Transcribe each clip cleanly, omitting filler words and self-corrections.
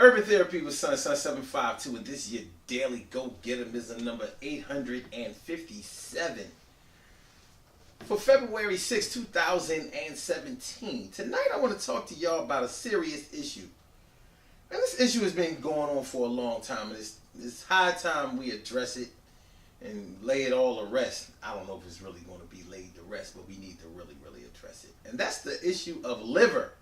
Urban Therapy with Sun 752, and this is your daily go getter. This is number 857 for February 6, 2017. Tonight, I want to talk to y'all about a serious issue. And this issue has been going on for a long time, and it's high time we address it and lay it all to rest. I don't know if it's really going to be laid to rest, but we need to really, really address it. And that's the issue of liver.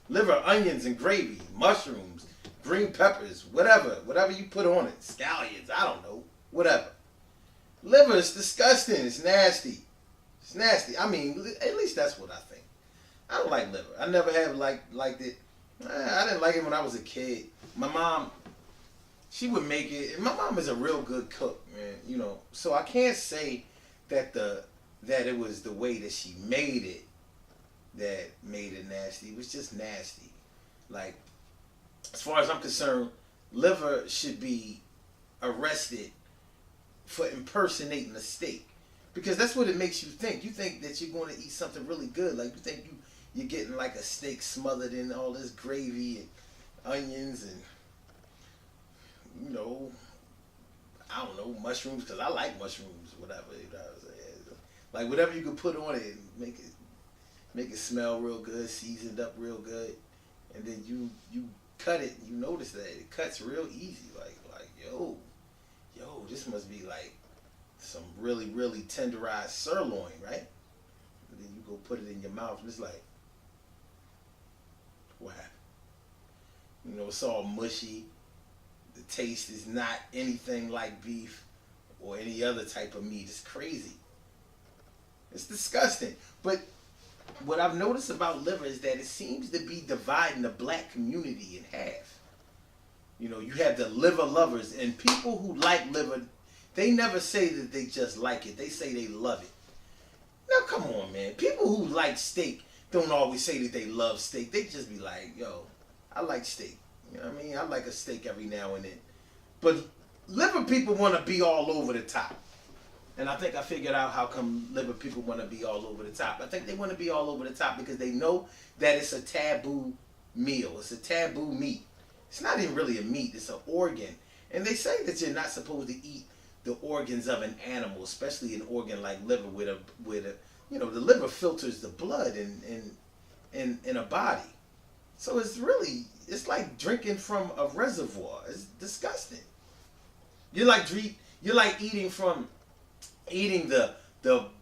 Liver, onions and gravy, mushrooms, green peppers, whatever you put on it, scallions, I don't know, whatever. Liver is disgusting. It's nasty. It's nasty. I mean, at least that's what I think. I don't like liver. I never have liked it. I didn't like it when I was a kid. My mom, she would make it. And my mom is a real good cook, man. You know, so I can't say that it was the way that she made it that made it nasty. It was just nasty. Like, as far as I'm concerned, liver should be arrested for impersonating a steak, because that's what it makes you think. You think that you're going to eat something really good. Like, you think you're getting like a steak smothered in all this gravy and onions and, you know, I don't know, mushrooms, because I like mushrooms, whatever. You know what I'm saying? Like, whatever you can put on it, make it smell real good, seasoned up real good, and then you cut it. You notice that it cuts real easy. Like yo, this must be like some really, really tenderized sirloin, right? And then you go put it in your mouth, and it's like, what happened? You know, it's all mushy. The taste is not anything like beef or any other type of meat. It's crazy. It's disgusting. But what I've noticed about liver is that it seems to be dividing the black community in half. You know, you have the liver lovers, and people who like liver, they never say that they just like it. They say they love it. Now, come on, man. People who like steak don't always say that they love steak. They just be like, yo, I like steak. You know what I mean? I like a steak every now and then. But liver people want to be all over the top. And I think I figured out how come liver people want to be all over the top. I think they want to be all over the top because they know that it's a taboo meal. It's a taboo meat. It's not even really a meat. It's an organ. And they say that you're not supposed to eat the organs of an animal, especially an organ like liver with a you know, the liver filters the blood in a body. So it's like drinking from a reservoir. It's disgusting. You're like eating the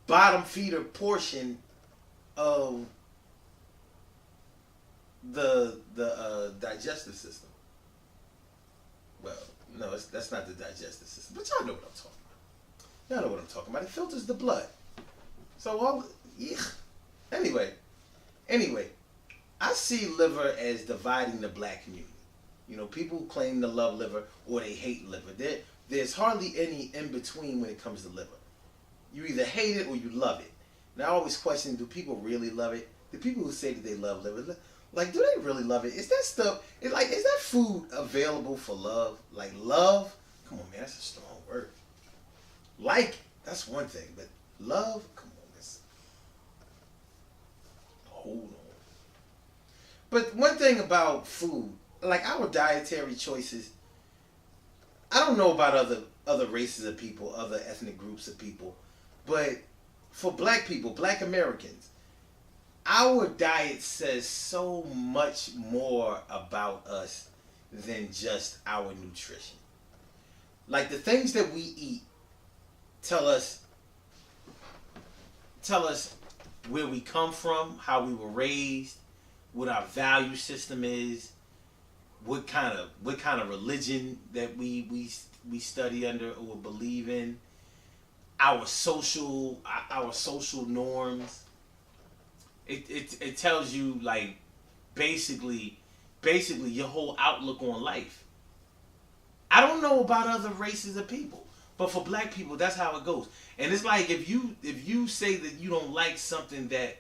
bottom feeder portion of the digestive system. Well, no, that's not the digestive system, but y'all know what I'm talking about. Y'all know what I'm talking about. It filters the blood. So Anyway, I see liver as dividing the black community. You know, people who claim to love liver or they hate liver. There's hardly any in between when it comes to liver. You either hate it or you love it. And I always question, do people really love it? The people who say that they love liver, like, do they really love it? Is that stuff, is that food available for love? Like, love? Come on, man, that's a strong word. Like, that's one thing, but love? Come on, hold on. But one thing about food, like our dietary choices, I don't know about other races of people, other ethnic groups of people, but for black people, black Americans, our diet says so much more about us than just our nutrition. Like, the things that we eat tell us where we come from, how we were raised, what our value system is, what kind of religion that we study under or believe in, our social norms. It tells you, like, basically your whole outlook on life. I don't know about other races of people, but for black people, that's how it goes. And it's like, if you say that you don't like something that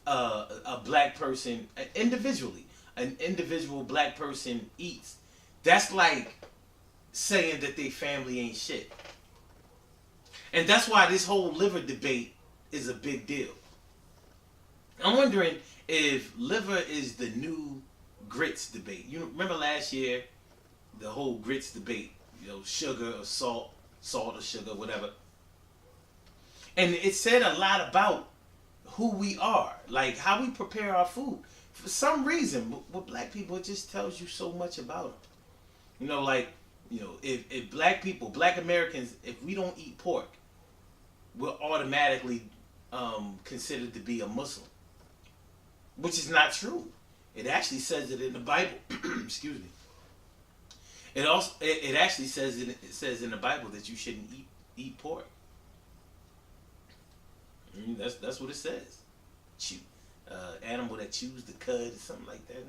a black person individually, an individual black person eats, that's like saying that their family ain't shit. And that's why this whole liver debate is a big deal. I'm wondering if liver is the new grits debate. You remember last year, the whole grits debate. Sugar or salt, salt or sugar, whatever. And it said a lot about who we are, like how we prepare our food. For some reason, with black people, it just tells you so much about them. If black people, black Americans, if we don't eat pork, we're automatically considered to be a Muslim, which is not true. It actually says it in the Bible. Excuse me. It actually says in the Bible that you shouldn't eat pork. That's what it says. Animal that chews the cud or something like that.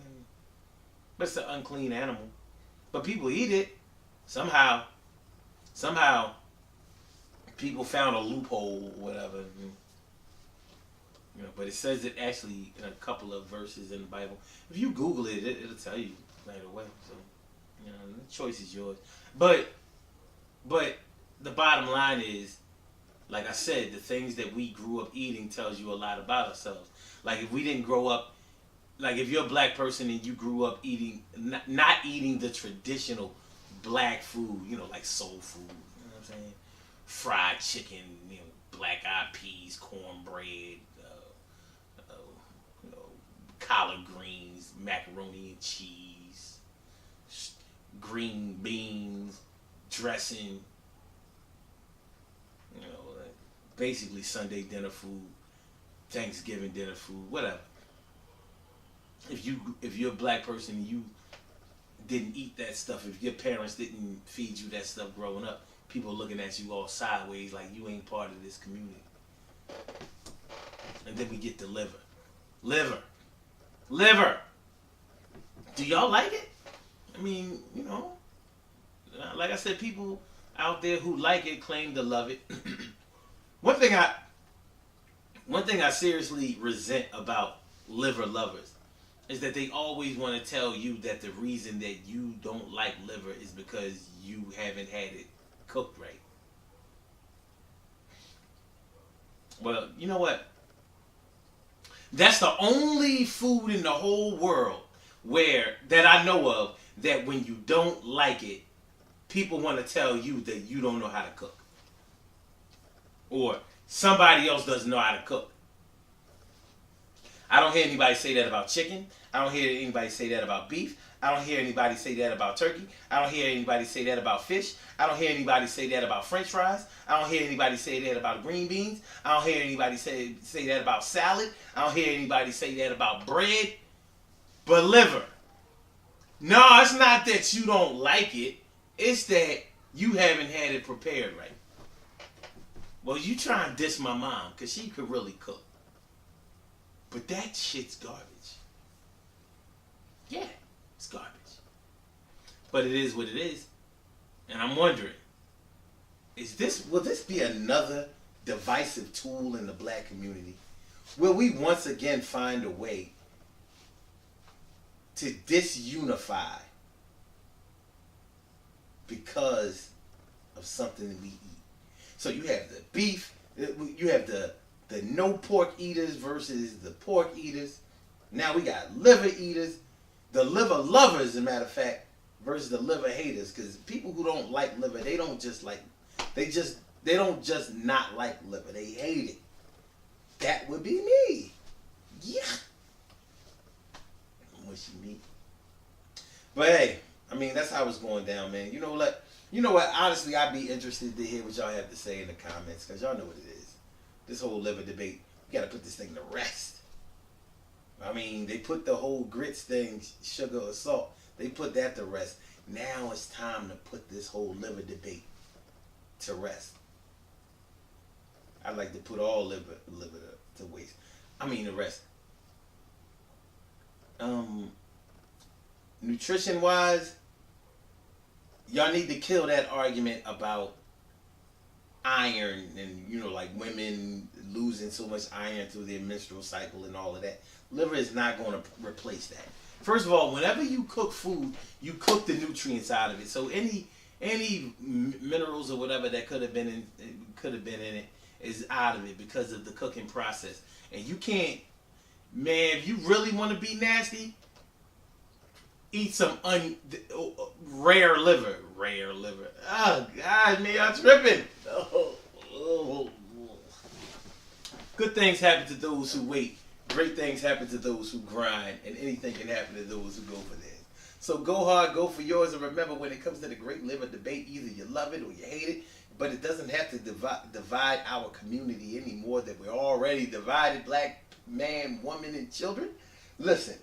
But it's an unclean animal. But people eat it. Somehow people found a loophole or whatever. But it says it actually in a couple of verses in the Bible. If you Google it, it'll tell you right away. So, the choice is yours. But the bottom line is, like I said, the things that we grew up eating tells you a lot about ourselves. Like if we didn't grow up, like if you're a black person and you grew up eating, not eating the traditional black food, like soul food, you know what I'm saying? Fried chicken, black eyed peas, cornbread, collard greens, macaroni and cheese, green beans, dressing, basically Sunday dinner food, Thanksgiving dinner food, whatever. If you're a black person and you didn't eat that stuff, if your parents didn't feed you that stuff growing up, people are looking at you all sideways like you ain't part of this community. And then we get the liver. Liver. Do y'all like it? I mean, like I said, people out there who like it claim to love it. One thing I seriously resent about liver lovers is that they always want to tell you that the reason that you don't like liver is because you haven't had it cooked right. Well, you know what? That's the only food in the whole world that I know of that when you don't like it, people want to tell you that you don't know how to cook. Or somebody else doesn't know how to cook. I don't hear anybody say that about chicken. I don't hear anybody say that about beef. I don't hear anybody say that about turkey. I don't hear anybody say that about fish. I don't hear anybody say that about French fries. I don't hear anybody say that about green beans. I don't hear anybody say that about salad. I don't hear anybody say that about bread. But liver. No, it's not that you don't like it. It's that you haven't had it prepared right. Well, you try and diss my mom because she could really cook. But that shit's garbage. Yeah, it's garbage. But it is what it is. And I'm wondering, will this be another divisive tool in the black community? Will we once again find a way to disunify because of something that we eat? So you have the beef, you have the no pork eaters versus the pork eaters. Now we got liver eaters, the liver lovers, as a matter of fact, versus the liver haters. Because people who don't like liver, they don't just not like liver. They hate it. That would be me. Yeah. Mushy meat. But hey, I mean, that's how it's going down, man. You know what? Honestly, I'd be interested to hear what y'all have to say in the comments, because y'all know what it is. This whole liver debate, you gotta put this thing to rest. I mean, they put the whole grits thing, sugar or salt, they put that to rest. Now it's time to put this whole liver debate to rest. I'd like to put all liver to waste. I mean, to rest. Nutrition wise, y'all need to kill that argument about iron and like women losing so much iron through their menstrual cycle and all of that. Liver is not going to replace that. First of all, whenever you cook food, you cook the nutrients out of it. So any minerals or whatever that could have been in it is out of it because of the cooking process. And you can't, man, if you really want to be nasty, eat some rare liver. Rare liver. Oh, God, man, I'm tripping. Oh. Good things happen to those who wait. Great things happen to those who grind. And anything can happen to those who go for theirs. So go hard, go for yours. And remember, when it comes to the great liver debate, either you love it or you hate it. But it doesn't have to divide our community anymore that we're already divided, black man, woman, and children. Listen,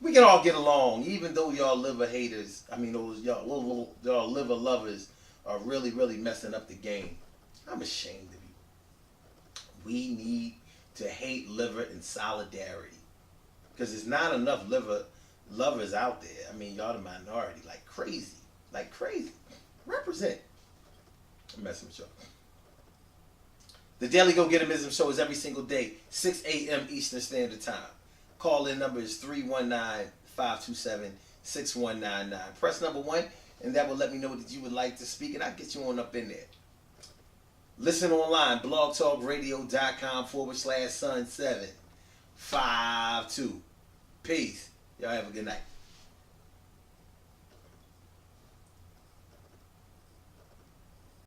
we can all get along, even though y'all liver haters, those y'all liver lovers are really, really messing up the game. I'm ashamed of you. We need to hate liver in solidarity. Because there's not enough liver lovers out there. Y'all the minority, like crazy. Like crazy. Represent. I'm messing with y'all. The Daily Go Getimism show is every single day, 6 a.m. Eastern Standard Time. Call-in number is 319-527-6199. Press number 1, and that will let me know that you would like to speak, and I'll get you on up in there. Listen online, blogtalkradio.com/Sun752. Peace. Y'all have a good night.